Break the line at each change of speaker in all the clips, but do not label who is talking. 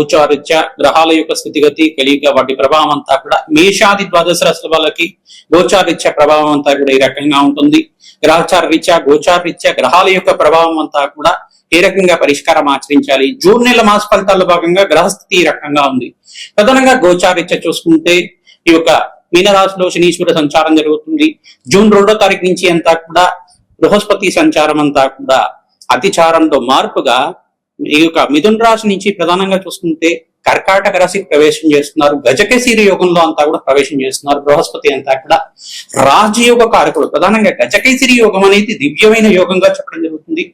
గోచారీత్యా గ్రహాల యొక్క స్థితిగతి కలియుగ వాటి ప్రభావం అంతా కూడా మేషాది ద్వాదశ రాశుల వాళ్ళకి గోచారీత్యా ప్రభావం అంతా కూడా ఈ రకంగా ఉంటుంది. గ్రహచార రీత్యా గోచార రీత్యా గ్రహాల యొక్క ప్రభావం అంతా కూడా ఏ రకంగా పరిష్కారం ఆచరించాలి. జూన్ నెల మాస ఫలితాల్లో భాగంగా గ్రహస్థితి ఈ రకంగా ఉంది. ప్రధానంగా గోచారీత్యా చూసుకుంటే ఈ యొక్క మీనరాశిలో శనీశ్వర సంచారం జరుగుతుంది. జూన్ 2వ తారీఖు నుంచి అంతా కూడా బృహస్పతి సంచారం అంతా కూడా అతిచారంలో మార్పుగా ఈ యొక్క మిథున రాశి నుంచి ప్రధానంగా చూసుకుంటే కర్కాటక రాశికి ప్రవేశం చేస్తున్నారు. గజకేసరి యోగంలో అంతా కూడా ప్రవేశం చేస్తున్నారు. బృహస్పతి అంతా కూడా రాజయోగ కారకుడు. ప్రధానంగా గజకేసరి యోగం అనేది దివ్యమైన యోగంగా చెప్పడం జరుగుతుంది.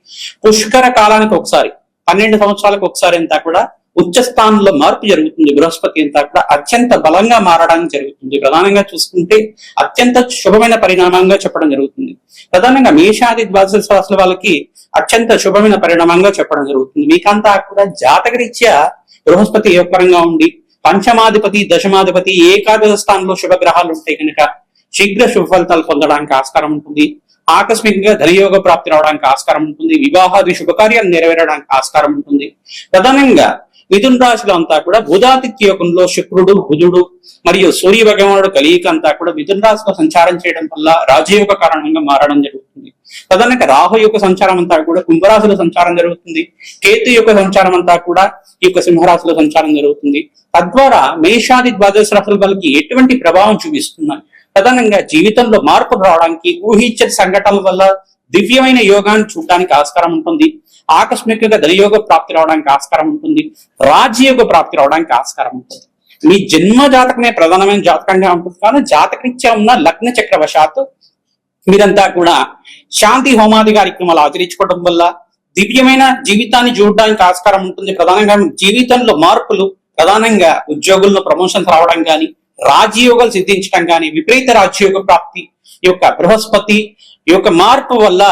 పుష్కర కాలానికి ఒకసారి 12 సంవత్సరాలకు ఒకసారి అంతా కూడా ఉచ్చ స్థానంలో మార్పు జరుగుతుంది. బృహస్పతి అంతా కూడా అత్యంత బలంగా మారడానికి జరుగుతుంది. ప్రధానంగా చూసుకుంటే అత్యంత శుభమైన పరిణామంగా చెప్పడం జరుగుతుంది. ప్రధానంగా మేషాది ద్వాదశ రాశుల వాళ్ళకి అత్యంత శుభమైన పరిణామంగా చెప్పడం జరుగుతుంది. మీకంతా కూడా జాతకరీత్యా బృహస్పతి ఏ పరంగా ఉండి పంచమాధిపతి దశమాధిపతి ఏకాదశ స్థానంలో శుభగ్రహాలు ఉంటాయి కనుక శీఘ్ర శుభ ఫలితాలు పొందడానికి ఆస్కారం ఉంటుంది. ఆకస్మికంగా ధనయోగ ప్రాప్తి రావడానికి ఆస్కారం ఉంటుంది. వివాహాది శుభకార్యాలు నెరవేరడానికి ఆస్కారం ఉంటుంది. ప్రధానంగా మిథున రాశిలో అంతా కూడా బుధాదిత్య యోగంలో శుక్రుడు బుధుడు మరియు సూర్య భగవానుడు కలియిక అంతా కూడా మిథున రాశిలో సంచారం చేయడం వల్ల రాజయోగ కారణంగా మారడం జరుగుతుంది. ప్రధానంగా రాహు యొక్క సంచారం అంతా కూడా కుంభరాశిలో సంచారం జరుగుతుంది. కేతు యొక్క సంచారం అంతా కూడా ఈ యొక్క సింహరాశిలో సంచారం జరుగుతుంది. తద్వారా మేషాది ద్వాదశ రాశుల వాళ్ళకి ఎటువంటి ప్రభావం చూపిస్తున్నాయి. ప్రధానంగా జీవితంలో మార్పు రావడానికి ఊహించని సంఘటనల వల్ల దివ్యమైన యోగాన్ని చూడడానికి ఆస్కారం ఉంటుంది. ఆకస్మికంగా ధనయోగ ప్రాప్తి రావడానికి ఆస్కారం ఉంటుంది. రాజ్యయోగ ప్రాప్తి రావడానికి ఆస్కారం ఉంటుంది. మీ జన్మ జాతకమే ప్రధానమైన జాతకంగా ఉంటుంది. కానీ జాతకరీత్యా ఉన్న లగ్న చక్రవశాత్తు మీరంతా కూడా శాంతి హోమాది కార్యక్రమాలు ఆచరించుకోవడం వల్ల దివ్యమైన జీవితాన్ని చూడడానికి ఆస్కారం ఉంటుంది. ప్రధానంగా జీవితంలో మార్పులు, ప్రధానంగా ఉద్యోగుల్లో ప్రమోషన్స్ రావడం కానీ, రాజ్యయోగాలు సిద్ధించడం కానీ, విపరీత రాజ్యయోగ ప్రాప్తి ఈ యొక్క బృహస్పతి ఈ యొక్క మార్పు వల్ల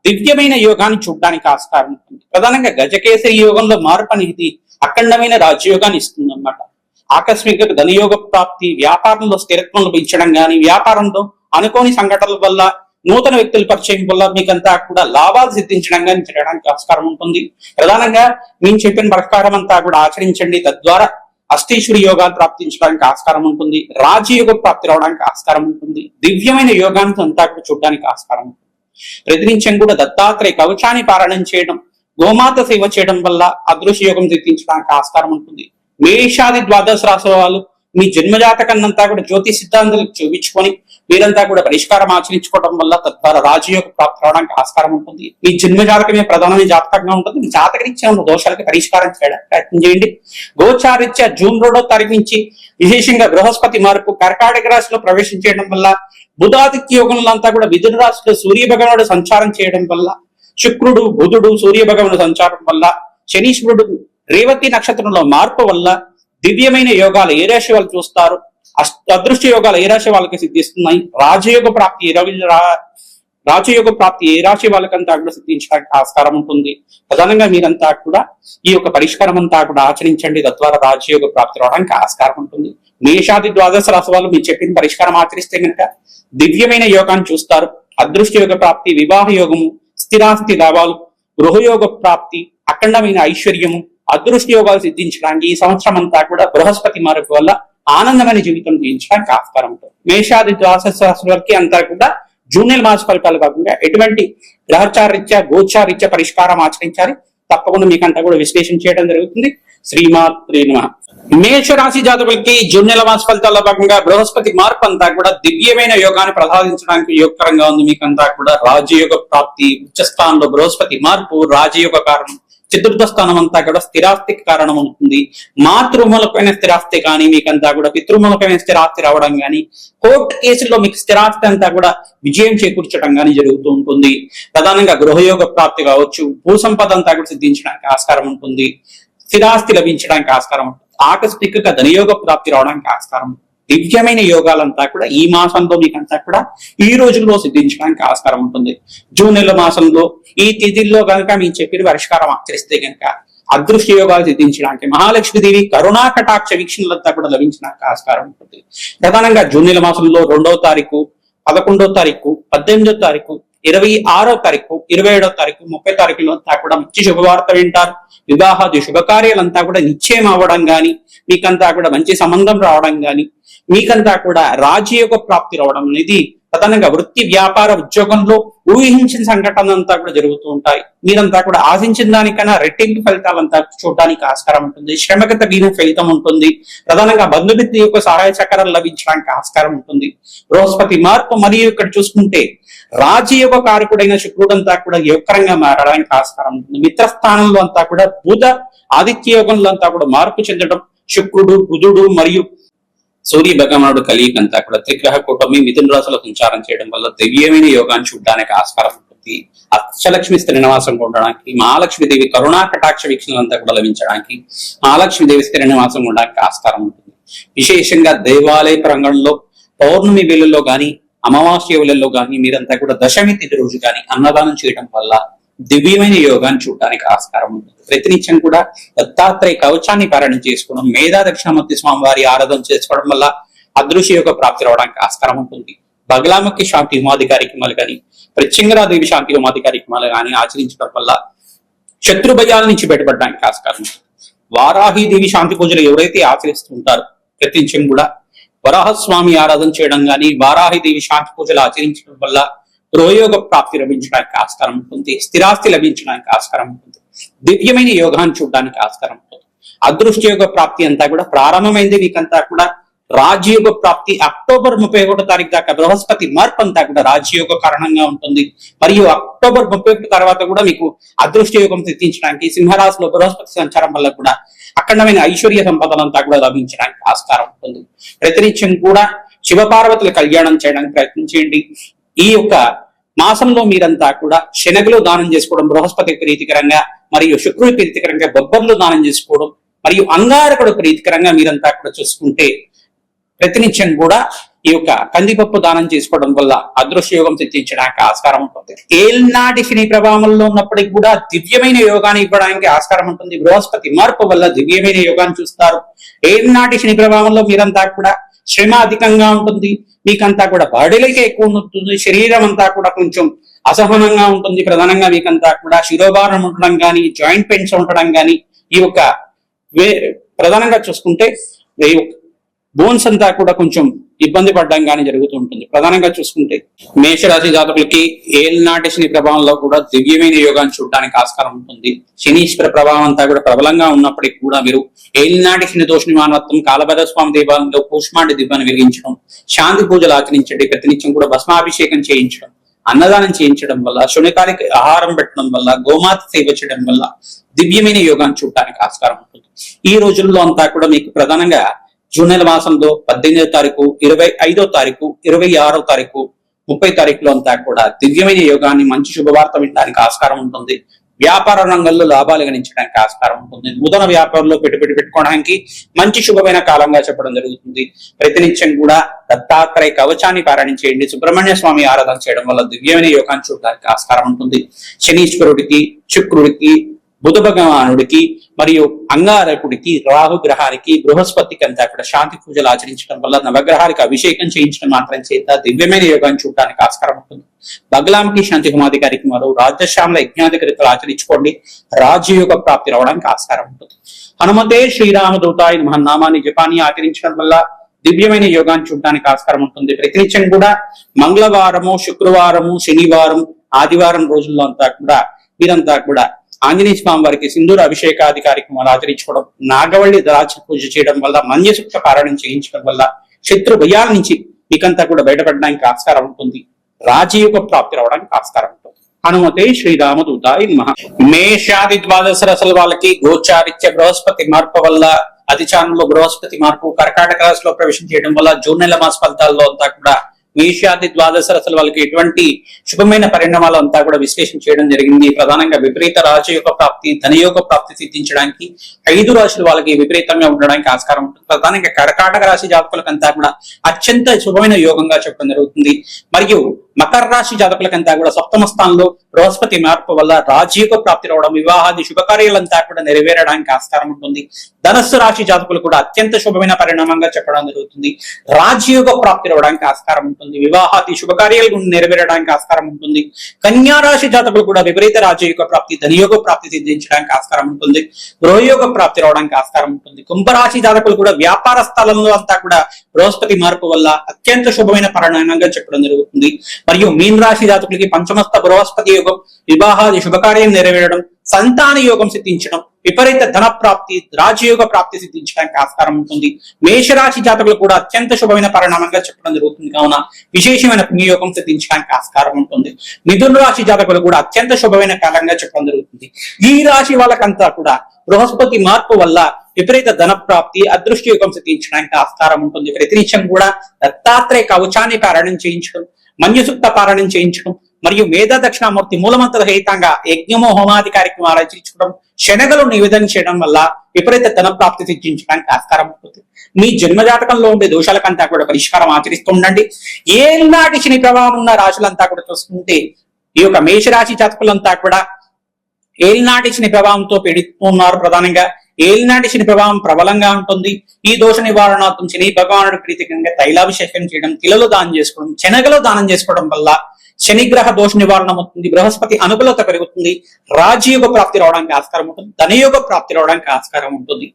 దివ్యమైన యోగాన్ని చూడడానికి ఆస్కారం ఉంటుంది. ప్రధానంగా గజకేసరి యోగంలో మార్పు అనేది అఖండమైన రాజ్యయోగాన్ని ఇస్తుంది అన్నమాట. ఆకస్మిక ధనయోగ ప్రాప్తి, వ్యాపారంలో స్థిరత్వం లభించడం కానీ, వ్యాపారంలో అనుకోని సంఘటనల వల్ల నూతన వ్యక్తుల పరిచయం వల్ల మీకంతా కూడా లాభాలు సిద్ధించడం కానీ చేయడానికి ఆస్కారం ఉంటుంది. ప్రధానంగా మేము చెప్పిన ప్రకారం అంతా కూడా ఆచరించండి. తద్వారా అష్టేశ్వరి యోగాలు ప్రాప్తించడానికి ఆస్కారం ఉంటుంది. రాజయోగ ప్రాప్తి రావడానికి ఆస్కారం ఉంటుంది. దివ్యమైన యోగాన్ని అంతా కూడా చూడడానికి ఆస్కారం ఉంటుంది. ప్రతినిత్యం కూడా దత్తాత్రేయ కవచాన్ని పారాయణం చేయడం, గోమాత సేవ చేయడం వల్ల అదృశ్య యోగం సిద్ధించడానికి ఆస్కారం ఉంటుంది. మేషాది ద్వాదశ రాశుల వాళ్ళు మీ జన్మజాతకాన్నంతా కూడా జ్యోతి సిద్ధాంతాలకు చూపించుకొని మీరంతా కూడా పరిష్కారం ఆచరించుకోవడం వల్ల తద్వారా రాజయోగ ప్రాప్తి రావడానికి ఆస్కారం ఉంటుంది. మీ జన్మజాతకమే ప్రధానమైన జాతకంగా ఉంటుంది. మీ జాతకరీత్యా ఉన్న దోషాలకు పరిష్కారం చేయడానికి ప్రయత్నం చేయండి. గోచారీత్యా జూన్ 2వ తారీఖు నుంచి విశేషంగా బృహస్పతి మార్పు కర్కాటక రాశిలో ప్రవేశం చేయడం వల్ల, బుధాదిత్య యోగంలో అంతా కూడా మిథున రాశిలో సూర్య భగవానుడు సంచారం చేయడం వల్ల, శుక్రుడు బుధుడు సూర్య భగవానుడు సంచారం వల్ల, శనీశ్వరుడు రేవతి నక్షత్రంలో మార్పు వల్ల దివ్యమైన యోగాలు ఏ రాశి వాళ్ళు చూస్తారు, అదృష్ట యోగాలు ఏ రాశి వాళ్ళకి సిద్ధిస్తున్నాయి, రాజయోగ ప్రాప్తి ఏ రాశి వాళ్ళకంతా కూడా సిద్ధించడానికి ఆస్కారం ఉంటుంది. ప్రధానంగా మీరంతా కూడా ఈ యొక్క పరిష్కారం అంతా కూడా ఆచరించండి. తద్వారా రాజయోగ ప్రాప్తి రావడానికి ఆస్కారం ఉంటుంది. మేషాది ద్వాదశ రాశి వాళ్ళు మీరు చెప్పిన పరిష్కారం ఆచరిస్తే కనుక దివ్యమైన యోగాన్ని చూస్తారు. అదృష్ట యోగ ప్రాప్తి, వివాహ యోగము, స్థిరాస్తి లాభాలు, గృహయోగ ప్రాప్తి, అఖండమైన ఐశ్వర్యము, అదృష్ట యోగాలు సిద్ధించడానికి ఈ సంవత్సరం అంతా కూడా బృహస్పతి మార్పు వల్ల ఆనందమైన జీవితం జీవించడానికి ఆస్కారం ఉంటుంది. మేషాది ద్వాదశ రాశుల వరకు అంతా కూడా జూన్ నెల మాస ఫలితాలు కాకుండా ఎటువంటి గ్రహచారీత్యా గోచారీత్యా పరిష్కారం ఆచరించాలి. తప్పకుండా మీకంతా కూడా విశ్లేషణ చేయడం జరుగుతుంది. శ్రీమాత్రే నమః. మేషరాశి జాతకులకి జూన్ నెల మాస ఫలితాల్లో భాగంగా బృహస్పతి మార్పు అంతా కూడా దివ్యమైన యోగాన్ని ప్రసాదించడానికి యోగకరంగా ఉంది. మీకంతా కూడా రాజయోగ ప్రాప్తి, ఉచ్చస్థానంలో బృహస్పతి మార్పు రాజయోగ కారణం. చతుర్థ స్థానం అంతా కూడా స్థిరాస్తికి కారణం అవుతుంది. మాతృమూలకమైన స్థిరాస్తి కానీ, మీకంతా కూడా పితృమూలకమైన స్థిరాస్తి రావడం కానీ, కోర్టు కేసుల్లో మీకు స్థిరాస్తి అంతా కూడా విజయం చేకూర్చడం కానీ జరుగుతూ ఉంటుంది. ప్రధానంగా గృహయోగ ప్రాప్తి కావచ్చు, భూసంపద అంతా కూడా సిద్ధించడానికి ఆస్కారం ఉంటుంది. స్థిరాస్తి లభించడానికి ఆస్కారం ఉంటుంది. ఆకస్మికంగా ధనయోగ ప్రాప్తి రావడానికి ఆస్కారం ఉంటుంది. దివ్యమైన యోగాలంతా కూడా ఈ మాసంలో మీకంతా కూడా ఈ రోజుల్లో సిద్ధించడానికి ఆస్కారం ఉంటుంది. జూన్ నెల మాసంలో ఈ తిథిల్లో కనుక మీరు చెప్పిన పరిష్కారం ఆచరిస్తే కనుక అదృష్ట యోగాలు సిద్ధించడానికి మహాలక్ష్మీదేవి కరుణా కటాక్ష వీక్షణలంతా కూడా లభించడానికి ఆస్కారం ఉంటుంది. ప్రధానంగా జూన్ నెల మాసంలో 2వ తారీఖు, 11వ తారీఖు, 18వ తారీఖు, 26వ తారీఖు, 27వ తారీఖు, 30 తారీఖులో అంతా కూడా మంచి శుభవార్త వింటారు. వివాహాది శుభకార్యాలంతా కూడా నిశ్చయం అవ్వడం గాని, మీకంతా కూడా మంచి సంబంధం రావడం గాని, మీకంతా కూడా రాజయోగ ప్రాప్తి రావడం అనేది ప్రధానంగా వృత్తి వ్యాపార ఉద్యోగంలో ఊహించిన సంఘటనలు అంతా కూడా జరుగుతూ ఉంటాయి. మీరంతా కూడా ఆశించిన దానికన్నా రెట్టింపు ఫలితాలంతా చూడడానికి ఆస్కారం ఉంటుంది. శ్రమకు తగిన ఫలితం ఉంటుంది. ప్రధానంగా బంధుమిత్రుల యొక్క సహాయ సహకారం లభించడానికి ఆస్కారం ఉంటుంది. బృహస్పతి మార్పు మరియు ఇక్కడ చూసుకుంటే రాజయోగ కారకుడైన శుక్రుడు అంతా కూడా యోగకరంగా మారడానికి ఆస్కారం ఉంటుంది. మిత్రస్థానంలో అంతా కూడా బుధ ఆదిత్య యోగంలో అంతా కూడా మార్పు చెందడం, శుక్రుడు బుధుడు మరియు సూర్య భగవానుడు కలియికంతా కూడా త్రిగ్రహ కూటమి మిథున రాశిలో సంచారం చేయడం వల్ల దివ్యమైన యోగాన్ని చూడడానికి ఆస్కారం ఉంటుంది. అష్టలక్ష్మి స్థిర నివాసం ఉండడానికి, మహాలక్ష్మీదేవి కరుణా కటాక్ష వీక్షణలంతా కూడా లభించడానికి, మహాలక్ష్మీదేవి స్థిర నివాసం ఉండడానికి ఆస్కారం ఉంటుంది. విశేషంగా దేవాలయ ప్రాంగణంలో పౌర్ణమి వేళల్లో గాని, అమావాస్య వేళల్లో గాని మీరంతా కూడా దశమి తిథి రోజు గాని అన్నదానం చేయడం వల్ల దివ్యమైన యోగాన్ని చూడడానికి ఆస్కారం ఉంటుంది. ప్రతినిత్యం కూడా దత్తాత్రేయ కవచాన్ని పారాయణ చేసుకోవడం, మేధా దక్షిణామూర్తి స్వామి వారి ఆరాధన చేసుకోవడం వల్ల అదృశ్య యోగ ప్రాప్తి రావడానికి ఆస్కారం ఉంటుంది. బగలాముఖి శాంతి హోమాది కార్యక్రమాలు కానీ, ప్రత్యంగరాదేవి శాంతి హోమాది కార్యక్రమాలు కానీ ఆచరించడం వల్ల శత్రు భయాల నుంచి బయటపడడానికి ఆస్కారం ఉంటుంది. వారాహిదేవి శాంతి పూజలు ఎవరైతే ఆచరిస్తుంటారో ప్రతినిత్యం కూడా వరాహస్వామి ఆరాధన చేయడం కానీ, వారాహిదేవి శాంతి పూజలు ఆచరించడం వల్ల గృహయోగ ప్రాప్తి లభించడానికి ఆస్కారం ఉంటుంది. స్థిరాస్తి లభించడానికి ఆస్కారం ఉంటుంది. దివ్యమైన యోగాన్ని చూడడానికి ఆస్కారం ఉంటుంది. అదృష్టయోగ ప్రాప్తి అంతా కూడా ప్రారంభమైంది. మీకంతా కూడా రాజయోగ ప్రాప్తి అక్టోబర్ 31 తారీఖు దాకా బృహస్పతి మార్పు అంతా కూడా రాజయోగ కారణంగా ఉంటుంది. మరియు అక్టోబర్ 31 తర్వాత కూడా మీకు అదృష్టయోగం సిద్ధించడానికి, సింహరాశిలో బృహస్పతి సంచారం వల్ల కూడా అఖండమైన ఐశ్వర్య సంపదలంతా కూడా లభించడానికి ఆస్కారం ఉంటుంది. ప్రతినిత్యం కూడా శివపార్వతుల కళ్యాణం చేయడానికి ప్రయత్నం చేయండి. ఈ యొక్క మాసంలో మీరంతా కూడా శనగలు దానం చేసుకోవడం బృహస్పతి ప్రీతికరంగా, మరియు శుక్రుడి ప్రీతికరంగా బొబ్బర్లు దానం చేసుకోవడం, మరియు అంగారకుడు ప్రీతికరంగా మీరంతా కూడా చూసుకుంటే ప్రతినిత్యం కూడా ఈ యొక్క కందిపప్పు దానం చేసుకోవడం వల్ల అదృశ్యయోగం సిద్ధించడానికి ఆస్కారం ఉంటుంది. ఏల్నాటి శని ప్రభావంలో ఉన్నప్పటికీ కూడా దివ్యమైన యోగాన్ని ఇవ్వడానికి ఆస్కారం ఉంటుంది. బృహస్పతి మార్పు వల్ల దివ్యమైన యోగాన్ని చూస్తారు. ఏల్నాటి శని ప్రభావంలో మీరంతా కూడా శ్రమ అధికంగా ఉంటుంది. మీకంతా కూడా బాడీలకే ఎక్కువ ఉంటుంది. శరీరం అంతా కూడా కొంచెం అసహనంగా ఉంటుంది. ప్రధానంగా మీకంతా కూడా శిరోభారం ఉండడం కానీ, జాయింట్ పెయిన్స్ ఉండడం కానీ, ఈ యొక్క ప్రధానంగా చూసుకుంటే బోన్స్ అంతా కూడా కొంచెం ఇబ్బంది పడడం కానీ జరుగుతూ ఉంటుంది. ప్రధానంగా చూసుకుంటే మేషరాశి జాతకులకి ఏల్నాటి శని ప్రభావంలో కూడా దివ్యమైన యోగాన్ని చూడడానికి ఆస్కారం ఉంటుంది. శనీశ్వర ప్రభావం అంతా కూడా ప్రబలంగా ఉన్నప్పటికీ కూడా మీరు ఏల్నాటి శని దోష నివారణత్వం, కాలభైరవ స్వామి దేవాలయంలో కూష్మాండి దివ్యాన్ని వెలిగించడం, శాంతి పూజలు ఆచరించండి. ప్రతినిత్యం కూడా భస్మాభిషేకం చేయించడం, అన్నదానం చేయించడం వల్ల, శునకానికి ఆహారం పెట్టడం వల్ల, గోమాత సేవ చేయడం వల్ల దివ్యమైన యోగాన్ని చూడడానికి ఆస్కారం ఉంటుంది. ఈ రోజుల్లో అంతా కూడా మీకు ప్రధానంగా జూన్ నెల మాసంలో 18వ తారీఖు, 25వ తారీఖు, 26వ తారీఖు, 30 తారీఖులో అంతా కూడా దివ్యమైన యోగాన్ని, మంచి శుభవార్త వినడానికి ఆస్కారం ఉంటుంది. వ్యాపార రంగంలో లాభాలు గణించడానికి ఆస్కారం ఉంటుంది. నూతన వ్యాపారంలో పెట్టుబడి పెట్టుకోవడానికి మంచి శుభమైన కాలంగా చెప్పడం జరుగుతుంది. ప్రతినిత్యం కూడా దత్తాత్రేయ కవచాన్ని పారాయణ చేయండి. సుబ్రహ్మణ్య స్వామి ఆరాధన చేయడం వల్ల దివ్యమైన యోగాన్ని చూడడానికి ఆస్కారం ఉంటుంది. శనీశ్వరుడికి, శుక్రుడికి, బుధ భగవానుడికి మరియు అంగారకుడికి, రాహు గ్రహానికి, బృహస్పతికి అంతా కూడా శాంతి పూజలు ఆచరించడం వల్ల, నవగ్రహానికి అభిషేకం చేయించడం మాత్రం చేత దివ్యమైన యోగాన్ని చూడడానికి ఆస్కారం ఉంటుంది. బగలాముఖి శాంతి హోమాది కార్యక్రమాలు, రాజశ్యామల యజ్ఞాధికరితలు ఆచరించుకోండి. రాజయోగ ప్రాప్తి రావడానికి ఆస్కారం ఉంటుంది. హనుమతే శ్రీరామదూతాయ నమః నామాన్ని జపాన్ని ఆచరించడం వల్ల దివ్యమైన యోగాన్ని చూడడానికి ఆస్కారం ఉంటుంది. ప్రతినిత్యం కూడా మంగళవారము, శుక్రవారము, శనివారం, ఆదివారం రోజుల్లో అంతా కూడా మీరంతా కూడా ఆంజనేయ స్వామి వారికి సింధూర అభిషేకాది కార్యక్రమాలు ఆచరించుకోవడం, నాగవల్లి దాచ పూజ చేయడం వల్ల, మంజసూక్త పారాయణం చేయించడం వల్ల శత్రు భయాల నుంచి మీకంతా కూడా బయటపడడానికి ఆస్కారం ఉంటుంది. రాజయోగ ప్రాప్తి రావడానికి ఆస్కారం ఉంటుంది. హనుమతే శ్రీరామదూతాయ నమః. మేషాది ద్వాదశ రాశుల వాళ్ళకి గోచారిత్య బృహస్పతి మార్పు వల్ల, అతిచారంలో బృహస్పతి మార్పు కర్కాటక రాశిలో ప్రవేశం చేయడం వల్ల జూన్ నెల మాస ఫలితాల్లో అంతా కూడా మేషాది ద్వాదశ రాశుల వాళ్ళకి ఎటువంటి శుభమైన పరిణామాలు అంతా కూడా విశ్లేషణ చేయడం జరిగింది. ప్రధానంగా విపరీత రాజయోగ ప్రాప్తి, ధనయోగ ప్రాప్తి సిద్ధించడానికి 5 రాశుల వాళ్ళకి విపరీతంగా ఉండడానికి ఆస్కారం ఉంటుంది. ప్రధానంగా కర్కాటక రాశి జాతకులకు అంతా కూడా అత్యంత శుభమైన యోగంగా చెప్పడం జరుగుతుంది. మరియు మకర రాశి జాతకులకంతా కూడా సప్తమ స్థానంలో బృహస్పతి మార్పు వల్ల రాజయోగ ప్రాప్తి రావడం, వివాహాది శుభకార్యాలంతా కూడా నెరవేరడానికి ఆస్కారం ఉంటుంది. ధనస్సు రాశి జాతకులు కూడా అత్యంత శుభమైన పరిణామంగా చెప్పడం జరుగుతుంది. రాజయోగ ప్రాప్తి రావడానికి ఆస్కారం ఉంటుంది. వివాహాది శుభకార్యాలు నెరవేరడానికి ఆస్కారం ఉంటుంది. కన్యా రాశి జాతకులు కూడా విపరీత రాజయోగ ప్రాప్తి, ధనయోగ ప్రాప్తి సిద్ధించడానికి ఆస్కారం ఉంటుంది. గృహయోగ ప్రాప్తి రావడానికి ఆస్కారం ఉంటుంది. కుంభరాశి జాతకులు కూడా వ్యాపార స్థలంలో అంతా కూడా బృహస్పతి మార్పు వల్ల అత్యంత శుభమైన పరిణామంగా చెప్పడం జరుగుతుంది. మరియు మీన రాశి జాతకులకి పంచమస్థ బృహస్పతి యోగం, వివాహాది శుభకార్యం నెరవేరడం, సంతాన యోగం సిద్ధించడం, విపరీత ధన ప్రాప్తి, రాజయోగ ప్రాప్తి సిద్ధించడానికి ఆస్కారం ఉంటుంది. మేషరాశి జాతకులు కూడా అత్యంత శుభమైన పరిణామంగా చెప్పడం జరుగుతుంది. కావున విశేషమైన పుణ్యయోగం సిద్ధించడానికి ఆస్కారం ఉంటుంది. మిథున రాశి జాతకులు కూడా అత్యంత శుభమైన కాలంగా చెప్పడం జరుగుతుంది. ఈ రాశి వాళ్ళకంతా కూడా బృహస్పతి మార్పు వల్ల విపరీత ధన ప్రాప్తి, అదృష్ట యోగం సిద్ధించడానికి ఆస్కారం ఉంటుంది. ప్రతినిత్యం కూడా దత్తాత్రేయ కవచాన్ని పారాయణం చేయించడం, మన్యసూక్త పారాయణం చేయించడం, మరియు మేధ దక్షిణామూర్తి మూలమంత్ర రహితంగా యజ్ఞమో హోమాది కార్యక్రమాలు ఆచరించడం, శనగలు నివేదన చేయడం వల్ల విపరీత ధన ప్రాప్తి సిద్ధించడానికి ఆస్కారం ఉంటుంది. మీ జన్మజాతకంలో ఉండే దోషాలకంతా కూడా పరిష్కారం ఆచరిస్తూ ఉండండి. ఏనాటి శని ప్రభావం ఉన్న రాశులంతా కూడా చూసుకుంటే ఈ యొక్క మేషరాశి జాతకులంతా కూడా ఏలినాటి శని ప్రభావంతో పీడిస్తున్నారు. ప్రధానంగా ఏలినాటి శని ప్రభావం ప్రబలంగా ఉంటుంది. ఈ దోష నివారణార్థం శని భగవానుడు ప్రీతికరంగా తైలాభిషేకం చేయడం, తిలలు దానం చేసుకోవడం, శనగలు దానం చేసుకోవడం వల్ల శనిగ్రహ దోష నివారణ అవుతుంది. బృహస్పతి అనుకూలత పెరుగుతుంది. రాజయోగ ప్రాప్తి రావడానికి ఆస్కారం ఉంటుంది. ధనయోగ ప్రాప్తి రావడానికి ఆస్కారం ఉంటుంది.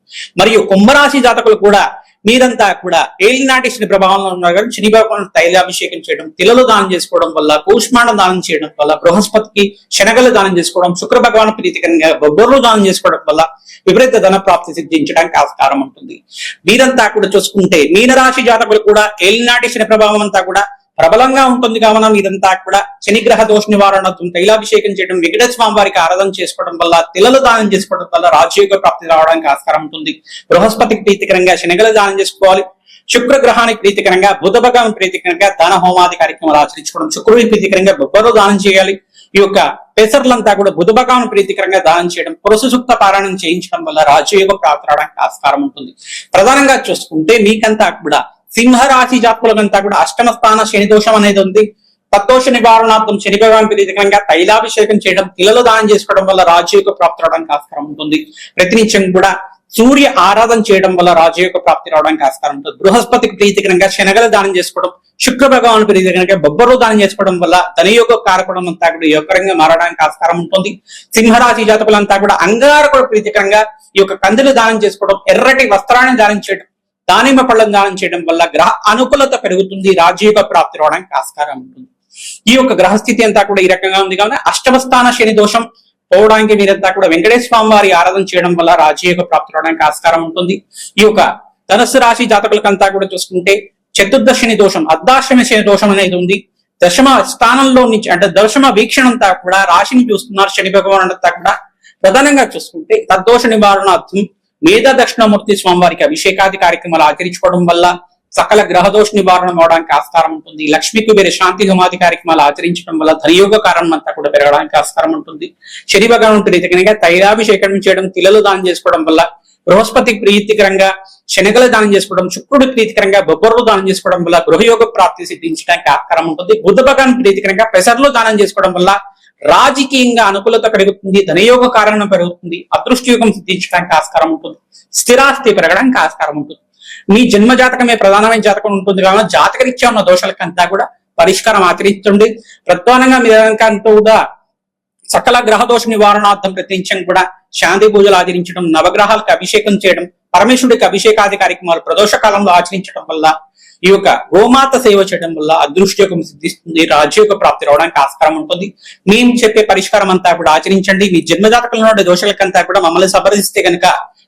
మరియు కుంభరాశి జాతకులు కూడా మీరంతా కూడా ఏలినాటి శని ప్రభావంలో ఉన్నారు కానీ శని భగవాన్ తైలాభిషేకం చేయడం, తిలలు దానం చేసుకోవడం వల్ల, కూష్మాండం దానం చేయడం వల్ల, బృహస్పతికి శనగలు దానం చేసుకోవడం, శుక్ర భగవాన్ ప్రీతికరంగా బొబ్బర్లు దానం చేసుకోవడం వల్ల విపరీత ధన ప్రాప్తి సిద్ధించడానికి ఆస్కారం ఉంటుంది. వీరంతా కూడా చూసుకుంటే మీనరాశి జాతకులు కూడా ఏలినాటి శని ప్రభావం అంతా కూడా ప్రబలంగా ఉంటుంది. కావున మీరంతా కూడా శనిగ్రహ దోష నివారణ తైలాభిషేకం చేయడం, వెంకటేశ్వర స్వామి వారికి ఆరాధన చేసుకోవడం వల్ల, తిలలు దానం చేసుకోవడం వల్ల రాజయోగ ప్రాప్తి రావడానికి ఆస్కారం ఉంటుంది. బృహస్పతికి ప్రీతికరంగా శనగలు దానం చేసుకోవాలి. శుక్ర గ్రహానికి ప్రీతికరంగా, బుధ భగవాన్ ప్రీతికరంగా దాన హోమాది కార్యక్రమాలు ఆచరించుకోవడం, శుక్రుడికి ప్రీతికరంగా బొబ్బరు దానం చేయాలి. ఈ యొక్క పెసర్లంతా కూడా బుధ భగవాన్ ప్రీతికరంగా దానం చేయడం, పురుష సూక్త పారాయణం చేయించడం వల్ల రాజయోగ ప్రాప్తి రావడానికి ఆస్కారం ఉంటుంది. ప్రధానంగా చూసుకుంటే మీకంతా కూడా సింహరాశి జాతకులంతా కూడా అష్టమ స్థాన శని దోషం అనేది ఉంది. తద్దోష నివారణార్థం శని భగవాన్ ప్రీతికరంగా తైలాభిషేకం చేయడం, తిలలు దానం చేసుకోవడం వల్ల రాజయోగ ప్రాప్తి రావడానికి ఆస్కారం ఉంటుంది. ప్రతినిత్యం కూడా సూర్య ఆరాధన చేయడం వల్ల రాజయోగ ప్రాప్తి రావడానికి ఆస్కారం ఉంటుంది. బృహస్పతికి ప్రీతికరంగా శనగలు దానం చేసుకోవడం, శుక్ర భగవాన్ ప్రీతికరంగా బొబ్బరు దానం చేసుకోవడం వల్ల ధనయోగ కారకడం అంతా కూడా యోగకరంగా మారడానికి ఆస్కారం ఉంటుంది. సింహరాశి జాతకులంతా కూడా అంగారకుడు ప్రీతికరంగా ఈ యొక్క కందులు దానం చేసుకోవడం, ఎర్రటి వస్త్రాన్ని దానం చేయడం, దానిమ్మ పళ్ళను దానం చేయడం వల్ల గ్రహ అనుకూలత పెరుగుతుంది. రాజయోగ ప్రాప్తి రావడానికి ఆస్కారం ఉంటుంది. ఈ యొక్క గ్రహస్థితి అంతా కూడా ఈ రకంగా ఉంది. కావున అష్టమ స్థాన శని దోషం పోవడానికి మీరంతా కూడా వెంకటేశ్వర స్వామి వారి ఆరాధన చేయడం వల్ల రాజయోగ ప్రాప్తి రావడానికి ఆస్కారం ఉంటుంది. ఈ యొక్క ధనుస్సు రాశి జాతకులకంతా కూడా చూసుకుంటే చతుర్దశ శని దోషం, అర్ధాష్టమి శని దోషం అనేది ఉంది. దశమ స్థానంలో నుంచి అంటే దశమ వీక్షణ అంతా కూడా రాశిని చూస్తున్నారు శని భగవాన్ అంతా కూడా. ప్రధానంగా చూసుకుంటే తద్దోష నివారణార్థం మేధ దక్షిణామూర్తి స్వామివారికి అభిషేకాది కార్యక్రమాలు ఆచరించుకోవడం వల్ల సకల గ్రహదోష నివారణ అవడానికి ఆస్కారం ఉంటుంది. లక్ష్మీ కుబేర శాంతి హోమాది కార్యక్రమాలు ఆచరించడం వల్ల ధనయోగ కారణం అంతా కూడా పెరగడానికి ఆస్కారం ఉంటుంది. శని భగవాన్ ప్రీతికరంగా తైలాభిషేకం చేయడం, తిలలు దానం చేసుకోవడం వల్ల, బృహస్పతికి ప్రీతికరంగా శనగలు దానం చేసుకోవడం, శుక్రుడి ప్రీతికరంగా బొబ్బర్లు దానం చేసుకోవడం వల్ల గృహయోగ ప్రాప్తి సిద్ధించడానికి ఆస్కారం ఉంటుంది. బుధ భగవాన్ ప్రీతికరంగా పెసర్లు దానం చేసుకోవడం వల్ల రాజకీయంగా అనుకూలత పెరుగుతుంది. ధనయోగ కారణం పెరుగుతుంది. అదృష్టయోగం సిద్ధించడానికి ఆస్కారం ఉంటుంది. స్థిరాస్తి పెరగడానికి ఆస్కారం ఉంటుంది. మీ జన్మ జాతకమే ప్రధానమైన జాతకం ఉంటుంది కావున జాతకరీత్యా ఉన్న దోషాలకంతా కూడా పరిష్కారం ఆచరిస్తుంది. ప్రధానంగా మీరంతా కూడా సకల గ్రహ దోష నివారణార్థం ప్రతినిత్యం కూడా శాంతి పూజలు ఆచరించడం, నవగ్రహాలకు అభిషేకం చేయడం, పరమేశ్వరుడికి అభిషేకాది కార్యక్రమాలు ప్రదోష కాలంలో ఆచరించడం వల్ల, ఈ యొక్క గోమాత సేవ చేయడం వల్ల అదృష్టయోగం సిద్ధిస్తుంది. రాజయోగ ప్రాప్తి రావడానికి ఆస్కారం ఉంటుంది. మేము చెప్పే పరిష్కారం అంతా కూడా ఆచరించండి. మీ జన్మజాతకంలో ఉండే దోషాలకంతా కూడా మమ్మల్ని సంప్రదిస్తే కనుక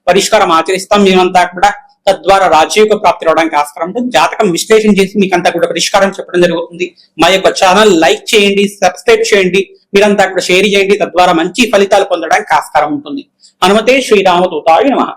పరిష్కారం ఆచరిస్తాం మేమంతా కూడా. తద్వారా రాజయోగ ప్రాప్తి రావడానికి ఆస్కారం ఉంటుంది. జాతకం విశ్లేషణ చేసి మీకంతా కూడా పరిష్కారం చెప్పడం జరుగుతుంది. మా యొక్క ఛానల్ లైక్ చేయండి, సబ్స్క్రైబ్ చేయండి, మీరంతా కూడా షేర్ చేయండి. తద్వారా మంచి ఫలితాలు పొందడానికి ఆస్కారం ఉంటుంది. హనుమతే శ్రీరామదూతాయ నమః.